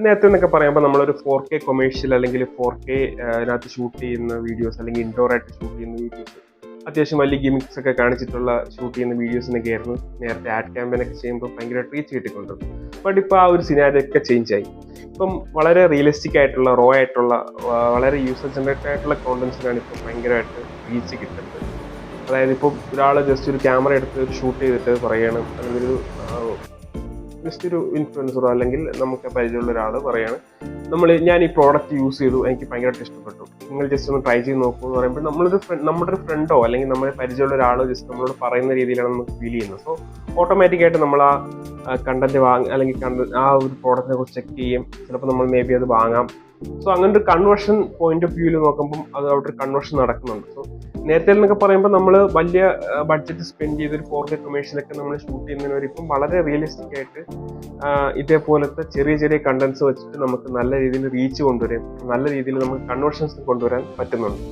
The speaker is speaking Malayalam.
നേരത്തെ എന്നൊക്കെ പറയുമ്പോൾ നമ്മളൊരു 4K കൊമേഴ്ഷ്യൽ അല്ലെങ്കിൽ 4K അതിനകത്ത് ഷൂട്ട് ചെയ്യുന്ന വീഡിയോസ് അല്ലെങ്കിൽ ഇൻഡോർ ആയിട്ട് ഷൂട്ട് ചെയ്യുന്ന വീഡിയോസ് അത്യാവശ്യം വലിയ ഗിമിക്സ് ഒക്കെ കാണിച്ചിട്ടുള്ള ഷൂട്ട് ചെയ്യുന്ന വീഡിയോസിനൊക്കെ ആയിരുന്നു നേരത്തെ ആഡ് ക്യാമ്പയിൻ ഒക്കെ ചെയ്യുമ്പോൾ ഭയങ്കര റീച്ച് കിട്ടിക്കൊണ്ട്. ബട്ട് ഇപ്പോൾ ആ ഒരു സിനാരിയോ ഒക്കെ ചേഞ്ച് ആയി. ഇപ്പം വളരെ റിയലിസ്റ്റിക് ആയിട്ടുള്ള റോ ആയിട്ടുള്ള വളരെ യൂസർ ജനറേറ്റഡ് ആയിട്ടുള്ള കോണ്ടന്റ്സിനാണ് ഇപ്പം ഭയങ്കരമായിട്ട് റീച്ച് കിട്ടുന്നത്. അതായത് ഇപ്പോൾ ഒരാൾ ജസ്റ്റ് ഒരു ക്യാമറ എടുത്ത് ഒരു ഷൂട്ട് ചെയ്തിട്ട് പറയാണ്, അല്ലെങ്കിൽ ഒരു ജസ്റ്റ് ഒരു ഇൻഫ്ലുവൻസറോ അല്ലെങ്കിൽ നമുക്ക് പരിചയമുള്ള ഒരാൾ പറയാണ്, ഞാൻ ഈ പ്രോഡക്റ്റ് യൂസ് ചെയ്തു, എനിക്ക് ഭയങ്കരമായിട്ട് ഇഷ്ടപ്പെട്ടു, നിങ്ങൾ ജസ്റ്റ് ഒന്ന് ട്രൈ ചെയ്ത് നോക്കൂ എന്ന് പറയുമ്പോൾ നമ്മുടെ ഒരു ഫ്രണ്ടോ അല്ലെങ്കിൽ നമ്മളെ പരിചയമുള്ള ഒരാളോ ജസ്റ്റ് നമ്മളോട് പറയുന്ന രീതിയിലാണ് നമുക്ക് ഫീൽ ചെയ്യുന്നത്. സോ ഓട്ടോമാറ്റിക്കായിട്ട് നമ്മൾ ആ കണ്ടന്റ് അല്ലെങ്കിൽ ആ ഒരു പ്രോഡക്റ്റിനെ കുറിച്ച് ചെക്ക് ചെയ്യും. ചിലപ്പോൾ നമ്മൾ മേ ബി അത് വാങ്ങാം. സോ അങ്ങനെ ഒരു കൺവേർഷൻ പോയിന്റ് ഓഫ് വ്യൂവിൽ നോക്കുമ്പോൾ അത് അവിടെ ഒരു കൺവേർഷൻ നടക്കുന്നുണ്ട്. സോ നേരത്തെ എന്നൊക്കെ പറയുമ്പോൾ നമ്മൾ വലിയ ബഡ്ജറ്റ് സ്പെൻഡ് ചെയ്ത് ഒരു 4K കൊമേഴ്ഷ്യലൊക്കെ നമ്മൾ ഷൂട്ട് ചെയ്യുന്നതിന് ഇപ്പം വളരെ റിയലിസ്റ്റിക് ആയിട്ട് ഇതേപോലത്തെ ചെറിയ ചെറിയ കണ്ടന്റ്സ് വെച്ചിട്ട് നമുക്ക് നല്ല രീതിയിൽ റീച്ച് കൊണ്ടുവരാൻ, നല്ല രീതിയിൽ നമുക്ക് കൺവേർഷൻസ് കൊണ്ടുവരാൻ പറ്റുന്നുണ്ട്.